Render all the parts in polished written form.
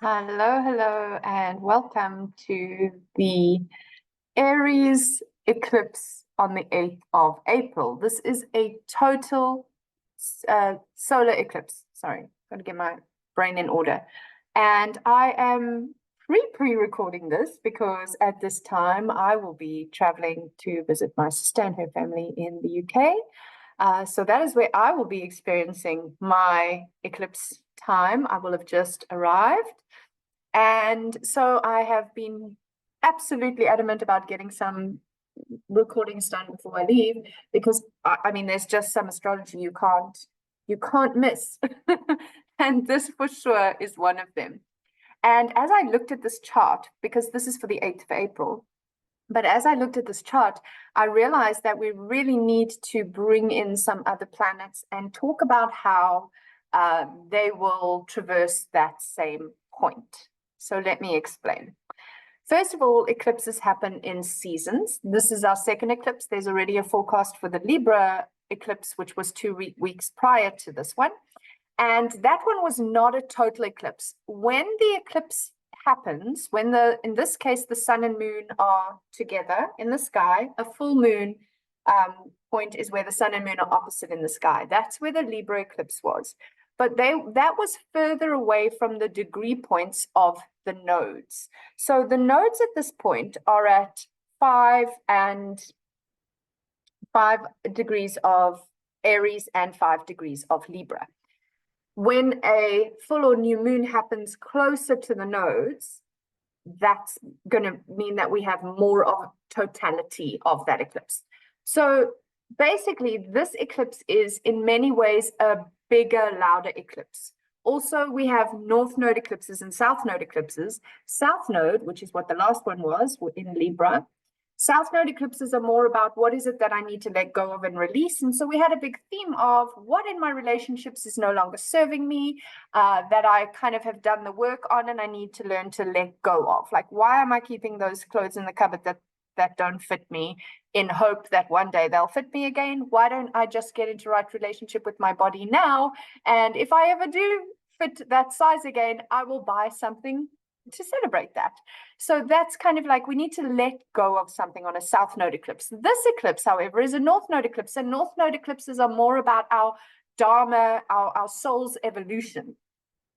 Hello, hello, and welcome to the Aries eclipse on the 8th of April. This is a total solar eclipse. Sorry, got to get my brain in order. And I am pre-recording this because at this time I will be traveling to visit my sister and her family in the UK. So that is where I will be experiencing my eclipse time. I will have just arrived. And so I have been absolutely adamant about getting some recordings done before I leave because I mean there's just some astrology you can't miss. And this for sure is one of them. And as I looked at this chart, because this is for the 8th of April, but as I looked at this chart, I realized that we really need to bring in some other planets and talk about how they will traverse that same point. So let me explain. First of all, eclipses happen in seasons. This is our second eclipse. There's already a forecast for the Libra eclipse, which was 2 weeks prior to this one. And that one was not a total eclipse. When the eclipse happens, when in this case, the sun and moon are together in the sky, a full moon point is where the sun and moon are opposite in the sky. That's where the Libra eclipse was. But that was further away from the degree points of the nodes. So the nodes at this point are at 5 degrees of Aries and 5 degrees of Libra. When a full or new moon happens closer to the nodes, that's going to mean that we have more of totality of that eclipse. So basically, this eclipse is in many ways a bigger, louder eclipse. Also, we have north node eclipses and south node eclipses. South node, which is what the last one was in Libra, south node eclipses are more about what is it that I need to let go of and release. And so we had a big theme of what in my relationships is no longer serving me, that I kind of have done the work on and I need to learn to let go of. Like, why am I keeping those clothes in the cupboard that don't fit me in hope that one day they'll fit me again? Why don't I just get into right relationship with my body now? And if I ever do fit that size again, I will buy something to celebrate that. So that's kind of like we need to let go of something on a south node eclipse. This eclipse, however, is a north node eclipse, and north node eclipses are more about our dharma, our soul's evolution.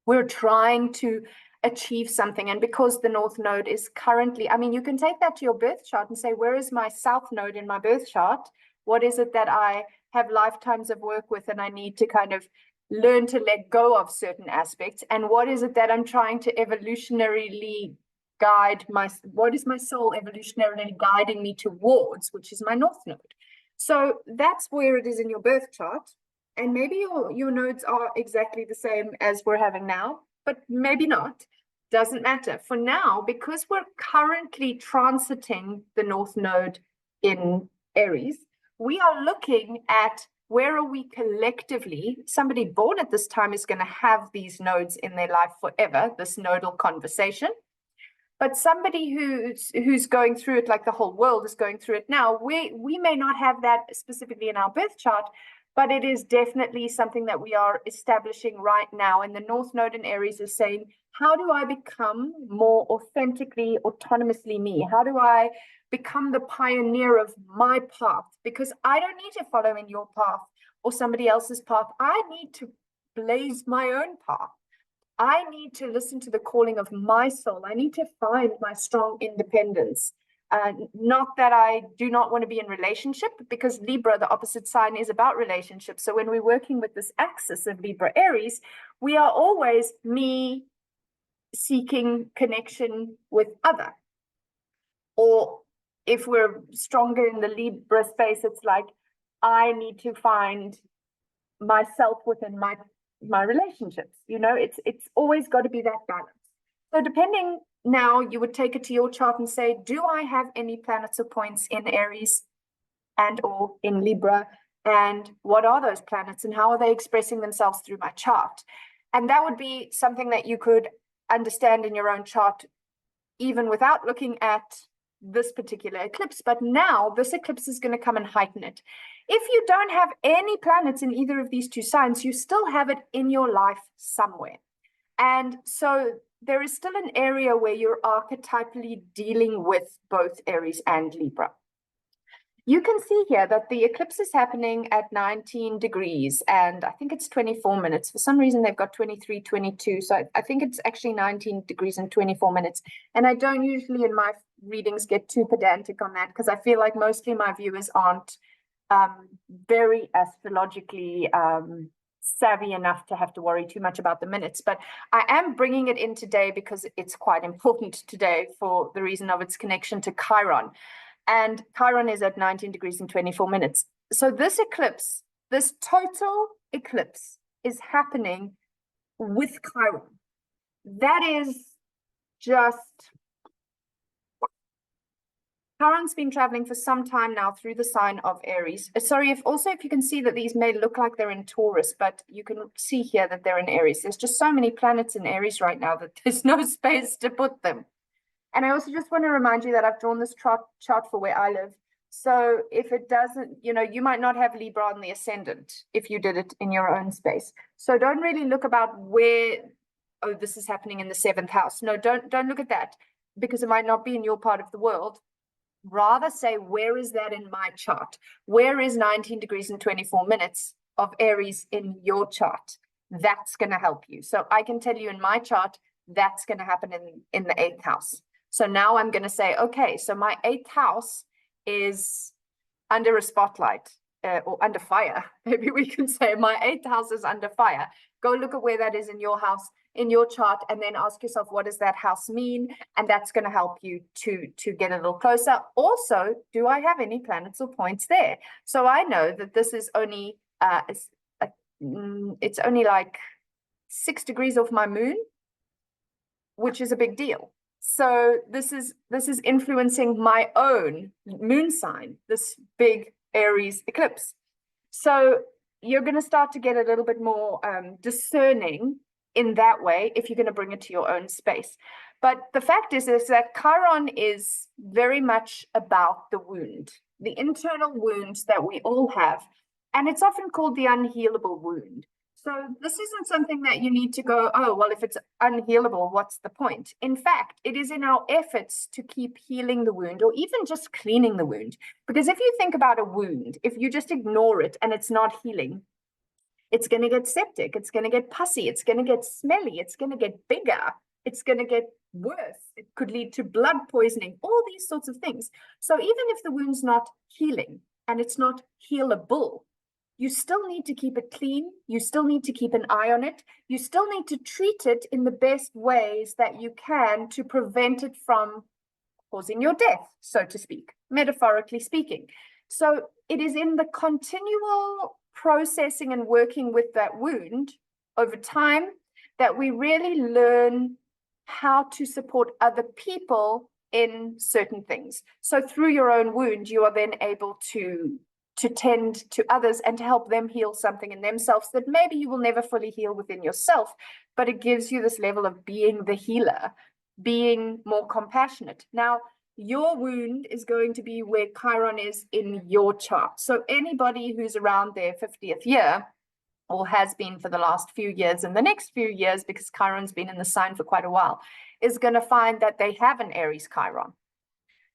We're trying to achieve something, and because the north node is currently, I mean, you can take that to your birth chart and say, where is my south node in my birth chart? What is it that I have lifetimes of work with and I need to kind of learn to let go of certain aspects? And what is it that I'm trying to evolutionarily guide what is my soul evolutionarily guiding me towards, which is my north node? So that's where it is in your birth chart. And maybe your nodes are exactly the same as we're having now, but maybe not. Doesn't matter. For now, because we're currently transiting the north node in Aries, we are looking at where are we collectively. Somebody born at this time is going to have these nodes in their life forever, this nodal conversation. But somebody who's going through it, like the whole world is going through it now, we may not have that specifically in our birth chart, but it is definitely something that we are establishing right now. And the North Node in Aries is saying, how do I become more authentically, autonomously me? How do I become the pioneer of my path? Because I don't need to follow in your path or somebody else's path. I need to blaze my own path. I need to listen to the calling of my soul. I need to find my strong independence. Not that I do not want to be in relationship, because Libra, the opposite sign, is about relationships. So when we're working with this axis of Libra Aries, we are always me seeking connection with other. Or if we're stronger in the Libra space, it's like I need to find myself within my relationships. It's always got to be that balance. So depending, now you would take it to your chart and say, do I have any planets or points in Aries and or in Libra, and what are those planets and how are they expressing themselves through my chart? And that would be something that you could understand in your own chart even without looking at this particular eclipse. But now this eclipse is going to come and heighten it. If you don't have any planets in either of these two signs, you still have it in your life somewhere. And so there is still an area where you're archetypally dealing with both Aries and Libra. You can see here that the eclipse is happening at 19 degrees, and I think it's 24 minutes. For some reason, they've got 23, 22. So I think it's actually 19 degrees and 24 minutes. And I don't usually in my readings get too pedantic on that, because I feel like mostly my viewers aren't very astrologically savvy enough to have to worry too much about the minutes. But I am bringing it in today because it's quite important today for the reason of its connection to Chiron. And Chiron is at 19 degrees and 24 minutes. So this eclipse, this total eclipse is happening with Chiron. That is just... Chiron's been traveling for some time now through the sign of Aries. Sorry, if you can see that these may look like they're in Taurus, but you can see here that they're in Aries. There's just so many planets in Aries right now that there's no space to put them. And I also just want to remind you that I've drawn this chart for where I live. So if it doesn't, you might not have Libra on the ascendant if you did it in your own space. So don't really look about where, oh, this is happening in the 7th house. No, don't look at that, because it might not be in your part of the world. Rather say, where is that in my chart? Where is 19 degrees and 24 minutes of Aries in your chart? That's going to help you. So I can tell you in my chart, that's going to happen in the 8th house. So now I'm going to say, okay, so my 8th house is under a spotlight or under fire. Maybe we can say my 8th house is under fire. Go look at where that is in your house, in your chart, and then ask yourself, what does that house mean? And that's going to help you to get a little closer. Also, do I have any planets or points there? So I know that this is only, it's only like 6 degrees off my moon, which is a big deal. So this is influencing my own moon sign, this big Aries eclipse. So you're going to start to get a little bit more discerning in that way if you're going to bring it to your own space. But the fact is that Chiron is very much about the wound, the internal wounds that we all have. And it's often called the unhealable wound. So this isn't something that you need to go, oh, well, if it's unhealable, what's the point? In fact, it is in our efforts to keep healing the wound, or even just cleaning the wound. Because if you think about a wound, if you just ignore it and it's not healing, it's going to get septic, it's going to get pussy, it's going to get smelly, it's going to get bigger, it's going to get worse. It could lead to blood poisoning, all these sorts of things. So even if the wound's not healing and it's not healable, you still need to keep it clean. You still need to keep an eye on it. You still need to treat it in the best ways that you can to prevent it from causing your death, so to speak, metaphorically speaking. So it is in the continual processing and working with that wound over time that we really learn how to support other people in certain things. So through your own wound, you are then able to tend to others and to help them heal something in themselves that maybe you will never fully heal within yourself, but it gives you this level of being the healer, being more compassionate. Now, your wound is going to be where Chiron is in your chart. So anybody who's around their 50th year, or has been for the last few years and the next few years, because Chiron's been in the sign for quite a while, is going to find that they have an Aries Chiron.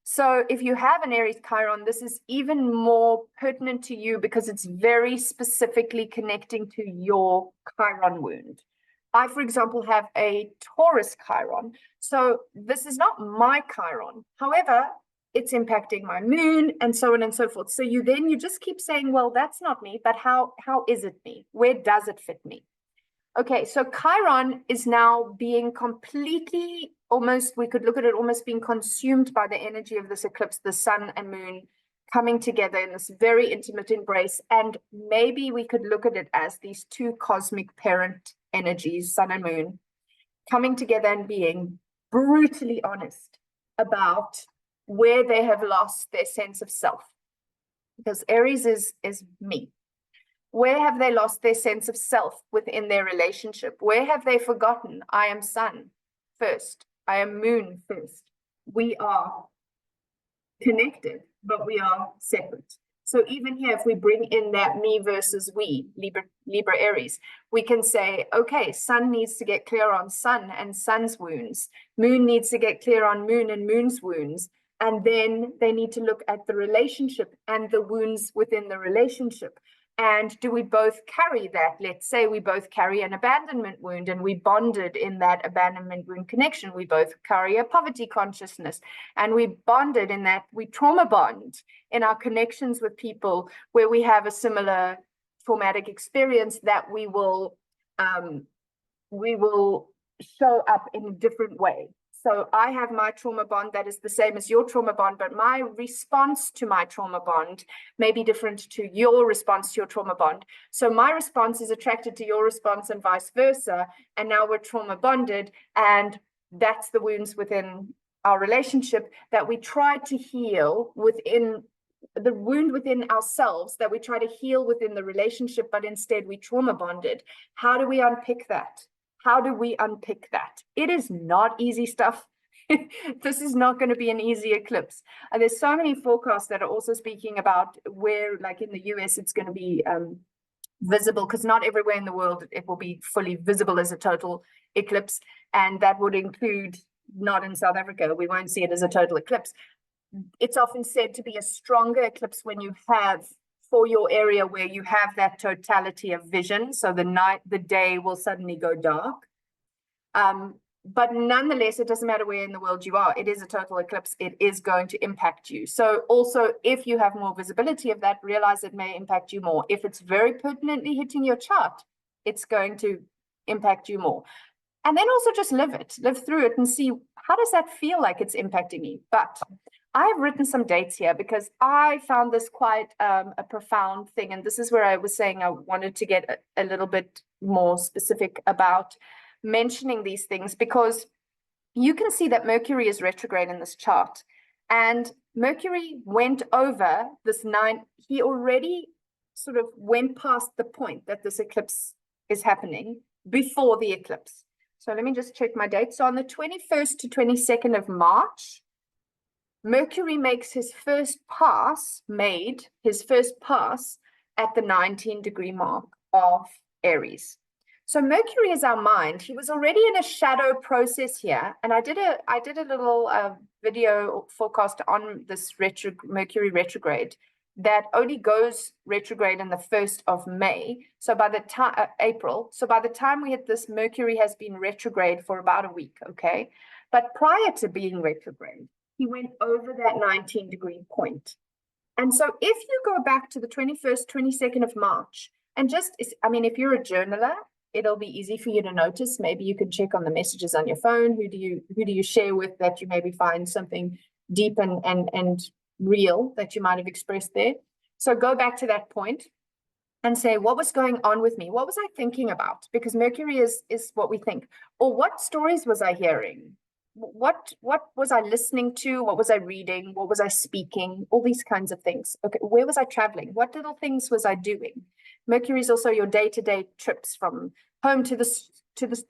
So if you have an Aries Chiron, this is even more pertinent to you because it's very specifically connecting to your Chiron wound. I, for example, have a Taurus Chiron. So this is not my Chiron. However, it's impacting my moon and so on and so forth. So you just keep saying, well, that's not me, but how is it me? Where does it fit me? Okay, so Chiron is now being completely, almost, we could look at it almost being consumed by the energy of this eclipse, the sun and moon coming together in this very intimate embrace. And maybe we could look at it as these two cosmic parent energies, sun and moon, coming together and being brutally honest about where they have lost their sense of self. Because Aries is me. Where have they lost their sense of self within their relationship? Where have they forgotten, I am sun first, I am moon first. We are connected, but we are separate. So even here, if we bring in that me versus we, Libra Aries, we can say, okay, sun needs to get clear on sun and sun's wounds. Moon needs to get clear on moon and moon's wounds. And then they need to look at the relationship and the wounds within the relationship. And do we both carry that? Let's say we both carry an abandonment wound and we bonded in that abandonment wound connection. We both carry a poverty consciousness and we bonded in that we trauma bond in our connections with people where we have a similar traumatic experience that we will show up in a different way. So I have my trauma bond that is the same as your trauma bond, but my response to my trauma bond may be different to your response to your trauma bond. So my response is attracted to your response and vice versa. And now we're trauma bonded. And that's the wounds within our relationship that we try to heal within the wound within ourselves that we try to heal within the relationship, but instead we trauma bonded. How do we unpick that? How do we unpick that? It is not easy stuff. This is not going to be an easy eclipse. There's so many forecasts that are also speaking about where, like in the US, it's going to be visible, because not everywhere in the world it will be fully visible as a total eclipse. And that would include not in South Africa. We won't see it as a total eclipse. It's often said to be a stronger eclipse when you have, for your area where you have that totality of vision. So the day will suddenly go dark. But nonetheless, it doesn't matter where in the world you are. It is a total eclipse. It is going to impact you. So also, if you have more visibility of that, realize it may impact you more. If it's very pertinently hitting your chart, it's going to impact you more. And then also just live through it and see, how does that feel like it's impacting me? But I've written some dates here because I found this quite a profound thing. And this is where I was saying I wanted to get a little bit more specific about mentioning these things, because you can see that Mercury is retrograde in this chart. And Mercury went over this 9, he already sort of went past the point that this eclipse is happening before the eclipse. So let me just check my date. So on the 21st to 22nd of March, Mercury makes his first pass at the 19-degree mark of Aries. So Mercury is our mind. He was already in a shadow process here. And I did a little video forecast on this Mercury retrograde that only goes retrograde in the 1st of May. So by the time, April. So by the time we hit this, Mercury has been retrograde for about a week, okay? But prior to being retrograde, he went over that 19-degree point. And so if you go back to the 21st, 22nd of March, and just, I mean, if you're a journaler, it'll be easy for you to notice. Maybe you can check on the messages on your phone. Who do you share with that you maybe find something deep and real that you might have expressed there? So go back to that point and say, what was going on with me? What was I thinking about? Because Mercury is what we think. Or what stories was I hearing? What was I listening to? What was I reading? What was I speaking? All these kinds of things. Okay, where was I traveling? What little things was I doing? Mercury is also your day-to-day trips from home to the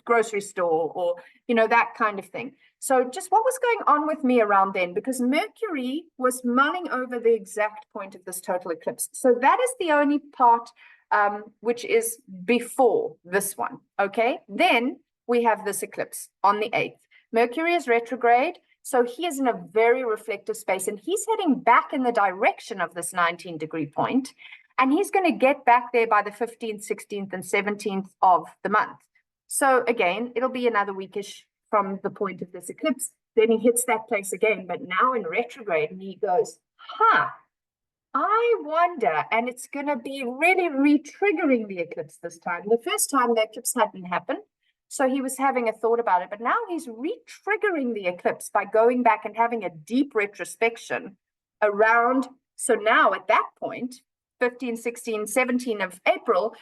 grocery store, or that kind of thing. So just what was going on with me around then? Because Mercury was mulling over the exact point of this total eclipse. So that is the only part which is before this one. Okay, then we have this eclipse on the 8th. Mercury is retrograde, so he is in a very reflective space, and he's heading back in the direction of this 19-degree point, and he's going to get back there by the 15th, 16th, and 17th of the month. So again, it'll be another weekish from the point of this eclipse. Then he hits that place again, but now in retrograde, and he goes, I wonder, and it's going to be really re-triggering the eclipse this time. The first time the eclipse hadn't happened, so he was having a thought about it, but now he's re-triggering the eclipse by going back and having a deep retrospection around. So now at that point, 15, 16, 17 of April,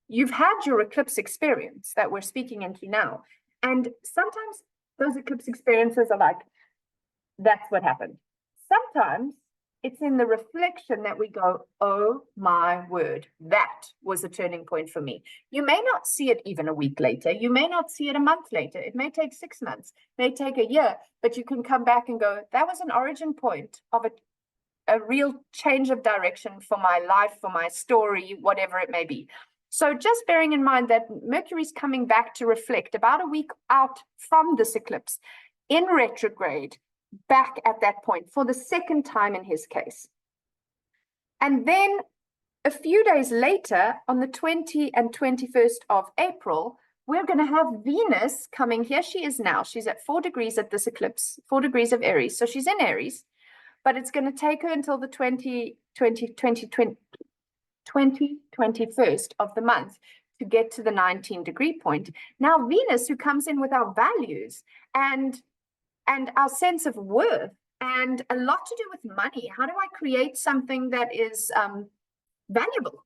you've had your eclipse experience that we're speaking into now. And sometimes those eclipse experiences are like, that's what happened. Sometimes it's in the reflection that we go, oh my word, that was a turning point for me. You may not see it even a week later. You may not see it a month later. It may take 6 months, may take a year, but you can come back and go, that was an origin point of a real change of direction for my life, for my story, whatever it may be. So just bearing in mind that Mercury's coming back to reflect about a week out from this eclipse in retrograde, back at that point for the second time in his case. And then a few days later, on the 20th and 21st of April, we're going to have Venus coming. Here she is now. She's at 4 degrees at this eclipse, 4 degrees of Aries. So she's in Aries, but it's going to take her until the 21st of the month to get to the 19-degree point. Now, Venus, who comes in with our values and our sense of worth and a lot to do with money. How do I create something that is valuable?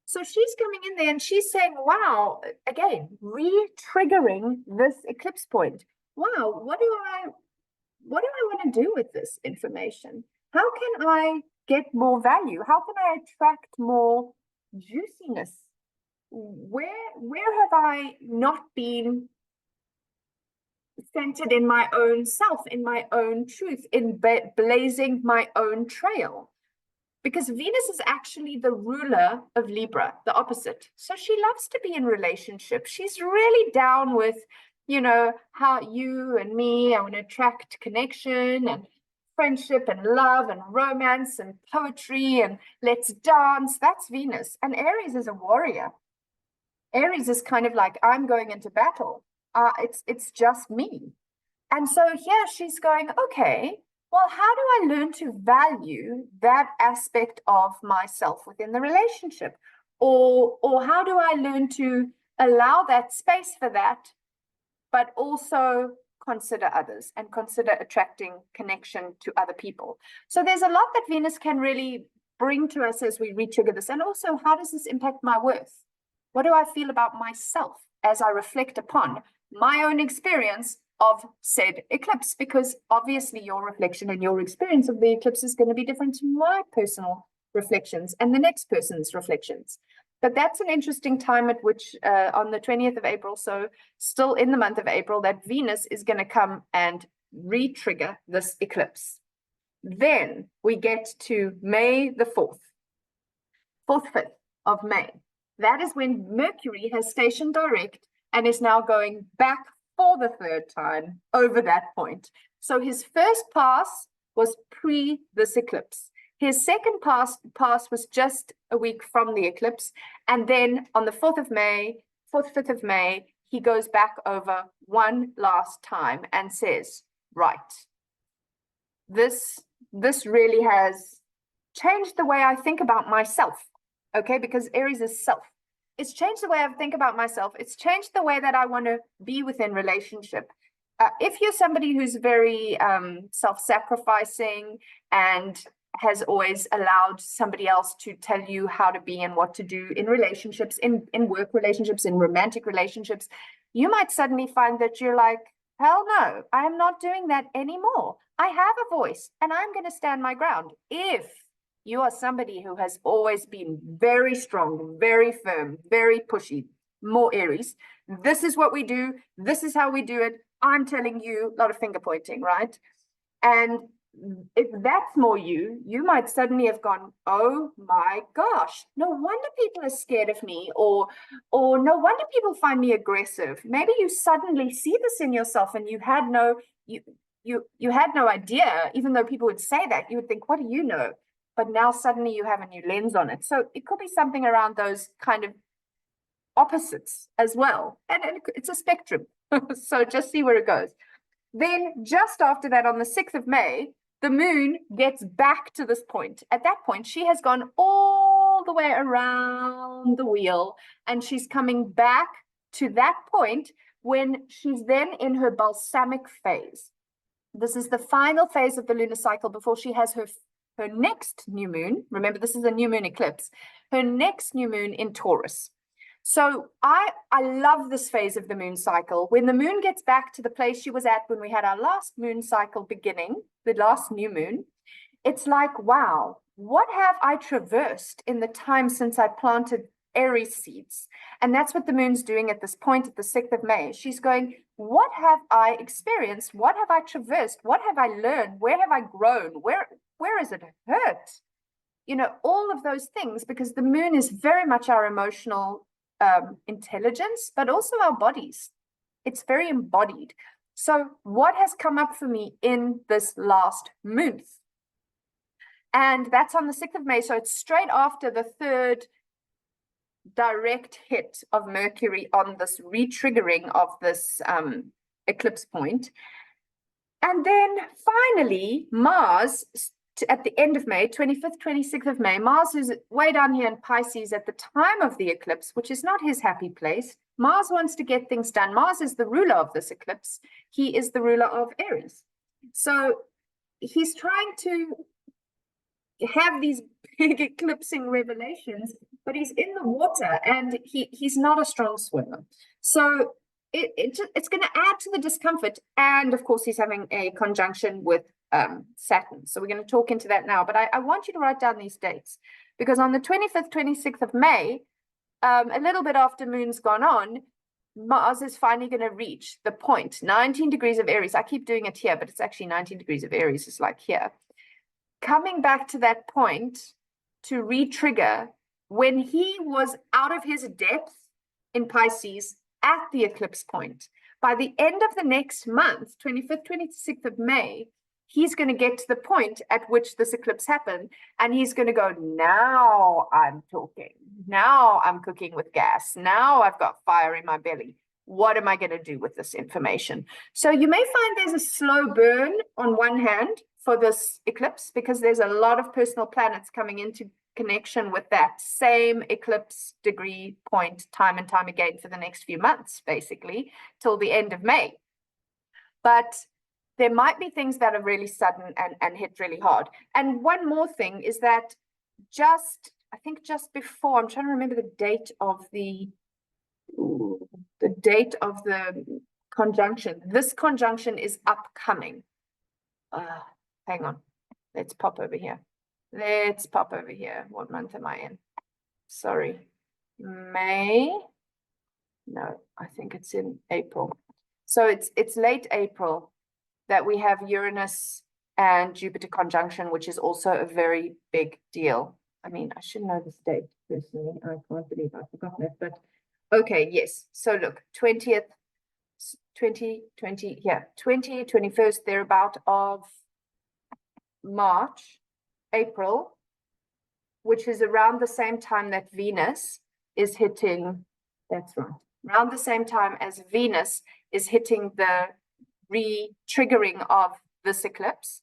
So she's coming in there and she's saying, wow, again, re-triggering this eclipse point. Wow, what do I want to do with this information? How can I get more value? How can I attract more juiciness? Where have I not been centered in my own self, in my own truth, in blazing my own trail? Because Venus is actually the ruler of Libra, the opposite. So she loves to be in relationships. She's really down with, you know, how you and me, I want to attract connection and friendship and love and romance and poetry and let's dance. That's Venus. And Aries is a warrior. Aries is kind of like, I'm going into battle. It's just me. And so here she's going, okay, well, how do I learn to value that aspect of myself within the relationship? Or how do I learn to allow that space for that, but also consider others and consider attracting connection to other people? So there's a lot that Venus can really bring to us as we retrigger this. And also, how does this impact my worth? What do I feel about myself as I reflect upon my own experience of said eclipse? Because obviously your reflection and your experience of the eclipse is going to be different to my personal reflections and the next person's reflections. But that's an interesting time at which on the 20th of April, so still in the month of April, that Venus is going to come and re-trigger this eclipse. Then we get to May the 4th, 5th of May. That is when Mercury has stationed direct and is now going back for the third time over that point. So his first pass was pre this eclipse. His second pass was just a week from the eclipse. And then on the 4th of May, 5th of May, he goes back over one last time and says, right, this really has changed the way I think about myself. Okay, because Aries is self. It's changed the way I think about myself. It's changed the way that I want to be within relationship. If you're somebody who's very self-sacrificing and has always allowed somebody else to tell you how to be and what to do in relationships, in work relationships, in romantic relationships, you might suddenly find that you're like, hell no, I am not doing that anymore. I have a voice and I'm going to stand my ground. If you are somebody who has always been very strong, very firm, very pushy, more Aries, this is what we do. This is how we do it. I'm telling you, a lot of finger pointing, right? And if that's more you, you might suddenly have gone, oh my gosh, no wonder people are scared of me, or no wonder people find me aggressive. Maybe you suddenly see this in yourself and you had no idea, even though people would say that, you would think, what do you know? But now suddenly you have a new lens on it. So it could be something around those kind of opposites as well. And it's a spectrum. So just see where it goes. Then just after that, on the 6th of May, the moon gets back to this point. At that point, she has gone all the way around the wheel, and she's coming back to that point when she's then in her balsamic phase. This is the final phase of the lunar cycle before she has her next new moon. Remember, this is a new moon eclipse. Her next new moon in Taurus. So I love this phase of the moon cycle. When the moon gets back to the place she was at when we had our last moon cycle beginning, the last new moon, it's like, wow, what have I traversed in the time since I planted Aries seeds? And that's what the moon's doing at this point, at the 6th of May. She's going, what have I experienced? What have I traversed? What have I learned? Where have I grown? Where is it hurt? You know, all of those things, because the moon is very much our emotional intelligence, but also our bodies. It's very embodied. So what has come up for me in this last month? And that's on the 6th of May. So it's straight after the third direct hit of Mercury on this retriggering of this eclipse point. And then finally, Mars, at the end of May, 25th, 26th of May, Mars is way down here in Pisces at the time of the eclipse, which is not his happy place. Mars wants to get things done. Mars is the ruler of this eclipse. He is the ruler of Aries. So he's trying to have these big eclipsing revelations, but he's in the water and he's not a strong swimmer. So it's going to add to the discomfort. And of course, he's having a conjunction with Saturn. So we're going to talk into that now. But I want you to write down these dates, because on the 25th, 26th of May, a little bit after moon's gone on, Mars is finally going to reach the point, 19 degrees of Aries. I keep doing it here, but it's actually 19 degrees of Aries. It's like here. Coming back to that point to re-trigger when he was out of his depth in Pisces at the eclipse point. By the end of the next month, 25th, 26th of May, he's going to get to the point at which this eclipse happened, and he's going to go, now I'm talking. Now I'm cooking with gas. Now I've got fire in my belly. What am I going to do with this information? So you may find there's a slow burn on one hand for this eclipse, because there's a lot of personal planets coming into connection with that same eclipse degree point time and time again for the next few months, basically, till the end of May. But there might be things that are really sudden and hit really hard. And one more thing is that I think just before, I'm trying to remember the date of the conjunction. This conjunction is upcoming. Hang on. Let's pop over here. What month am I in? Sorry. May? No, I think it's in April. So it's late April that we have Uranus and Jupiter conjunction, which is also a very big deal. I mean, I should know this date personally. I can't believe I forgot that. But okay, yes. So look, 20th, 21st, thereabout of March, April, which is around the same time that Venus is hitting, that's right, around the same time as Venus is hitting the re-triggering of this eclipse.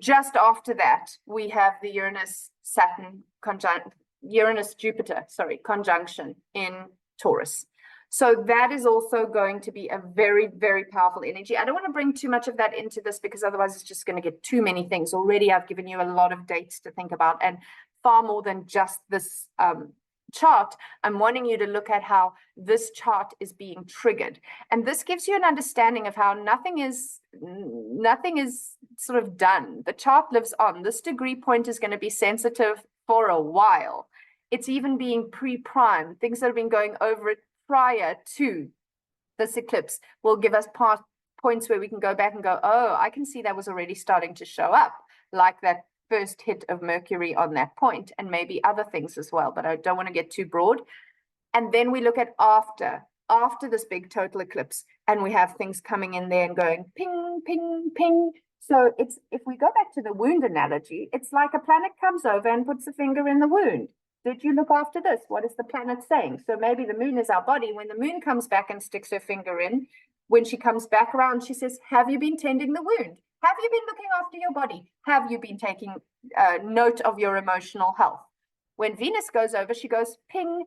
Just after that, we have the Uranus-Jupiter conjunction in Taurus. So that is also going to be a very, very powerful energy. I don't want to bring too much of that into this, because otherwise it's just going to get too many things. Already I've given you a lot of dates to think about, and far more than just this chart. I'm wanting you to look at how this chart is being triggered. And this gives you an understanding of how nothing is sort of done. The chart lives on. This degree point is going to be sensitive for a while. It's even being pre-primed. Things that have been going over it prior to this eclipse will give us points where we can go back and go, oh, I can see that was already starting to show up, like that first hit of Mercury on that point, and maybe other things as well, but I don't want to get too broad. And then we look at after this big total eclipse, and we have things coming in there and going ping, ping, ping. So if we go back to the wound analogy, it's like a planet comes over and puts a finger in the wound. Did you look after this? What is the planet saying? So maybe the moon is our body. When the moon comes back and sticks her finger in, when she comes back around, she says, have you been tending the wound? Have you been looking after your body? Have you been taking note of your emotional health? When Venus goes over, she goes, ping,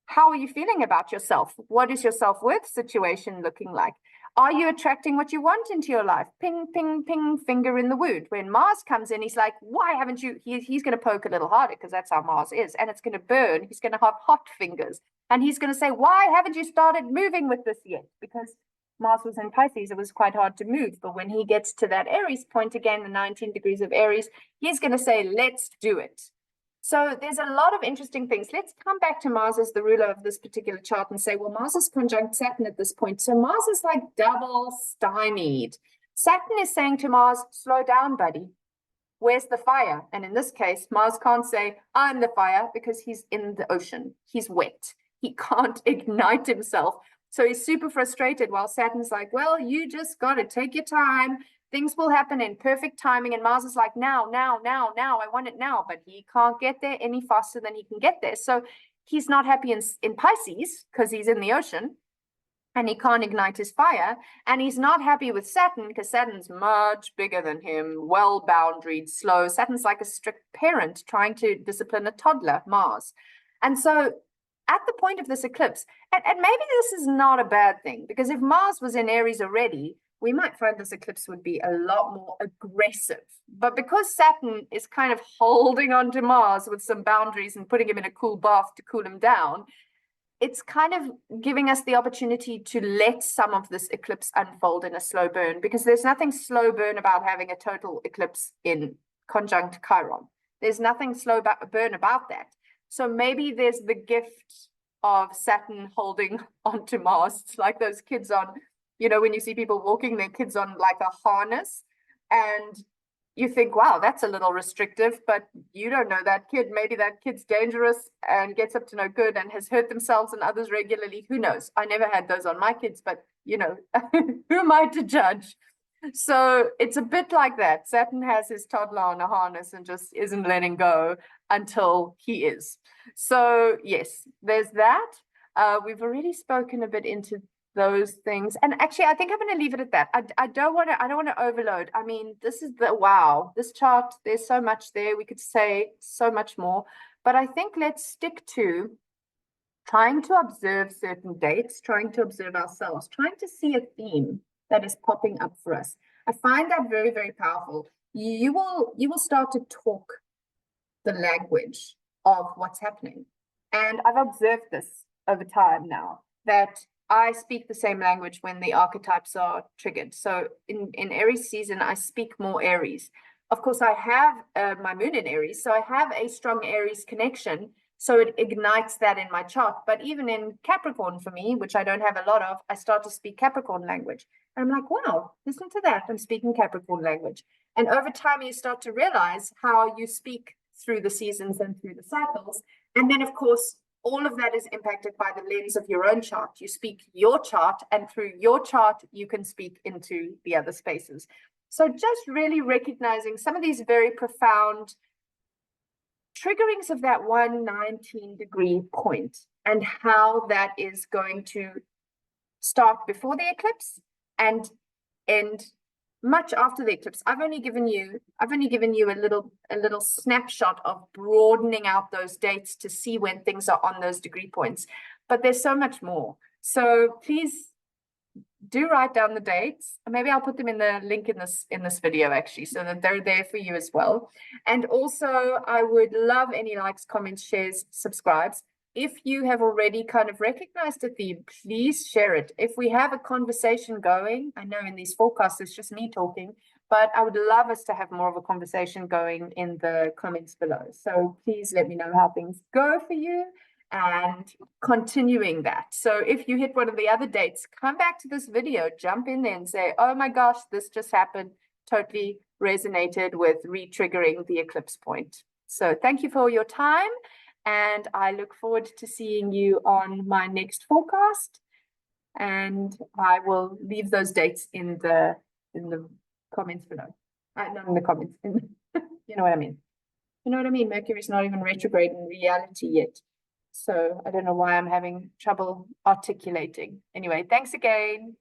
how are you feeling about yourself? What is your self-worth situation looking like? Are you attracting what you want into your life? Ping, ping, ping, finger in the wound. When Mars comes in, he's like, why haven't you? He's going to poke a little harder, because that's how Mars is. And it's going to burn. He's going to have hot fingers. And he's going to say, why haven't you started moving with this yet? Because Mars was in Pisces, it was quite hard to move. But when he gets to that Aries point again, the 19 degrees of Aries, he's going to say, let's do it. So there's a lot of interesting things. Let's come back to Mars as the ruler of this particular chart and say, well, Mars is conjunct Saturn at this point. So Mars is like double stymied. Saturn is saying to Mars, slow down, buddy. where's the fire? And in this case, Mars can't say, I'm the fire, because he's in the ocean. He's wet. He can't ignite himself. So he's super frustrated, while Saturn's like, well, you just got to take your time. Things will happen in perfect timing. And Mars is like, now, I want it now. But he can't get there any faster than he can get there. So he's not happy in Pisces because he's in the ocean and he can't ignite his fire. And he's not happy with Saturn because Saturn's much bigger than him, well-boundaried, slow. Saturn's like a strict parent trying to discipline a toddler, Mars. And so at the point of this eclipse, and maybe this is not a bad thing, because if Mars was in Aries already, we might find this eclipse would be a lot more aggressive. But because Saturn is kind of holding on to Mars with some boundaries and putting him in a cool bath to cool him down, it's kind of giving us the opportunity to let some of this eclipse unfold in a slow burn, because there's nothing slow burn about having a total eclipse in conjunct Chiron. There's nothing slow burn about that. So maybe there's the gift of Saturn holding onto Mars. It's like those kids on, you know, when you see people walking their kids on like a harness, and you think, wow, that's a little restrictive, but you don't know that kid. Maybe that kid's dangerous and gets up to no good and has hurt themselves and others regularly. Who knows? I never had those on my kids, but you know, who am I to judge? So it's a bit like that. Saturn has his toddler on a harness and just isn't letting go until he is. So yes, there's that. We've already spoken a bit into those things, and actually I think I'm going to leave it at that. I don't want to overload. I mean, this is this chart, there's so much there, we could say so much more, but I think let's stick to trying to observe certain dates, trying to observe ourselves, trying to see a theme that is popping up for us. I find that very, very powerful. You will start to talk the language of what's happening, and I've observed this over time now, that I speak the same language when the archetypes are triggered. So in Aries season, I speak more Aries. Of course, I have my moon in Aries, so I have a strong Aries connection. So it ignites that in my chart. But even in Capricorn for me, which I don't have a lot of, I start to speak Capricorn language. And I'm like, wow, listen to that. I'm speaking Capricorn language. And over time, you start to realize how you speak through the seasons and through the cycles. And then, of course, all of that is impacted by the lens of your own chart. You speak your chart, and through your chart, you can speak into the other spaces. So just really recognizing some of these very profound triggerings of that 119-degree point, and how that is going to start before the eclipse and end much after the eclipse. I've only given you a little snapshot of broadening out those dates to see when things are on those degree points, but there's so much more. So please do write down the dates. Maybe I'll put them in the link in this video actually, so that they're there for you as well. And also I would love any likes, comments, shares, subscribes. If you have already kind of recognized a theme, please share it. If we have a conversation going, I know in these forecasts it's just me talking, but I would love us to have more of a conversation going in the comments below. So please let me know how things go for you and continuing that. So if you hit one of the other dates, come back to this video, jump in there and say, oh my gosh, this just happened, totally resonated with retriggering the eclipse point. So thank you for your time. And I look forward to seeing you on my next forecast. And I will leave those dates in the comments below. Not in the comments, you know what I mean. You know what I mean? Mercury's not even retrograde in reality yet. So I don't know why I'm having trouble articulating. Anyway, thanks again.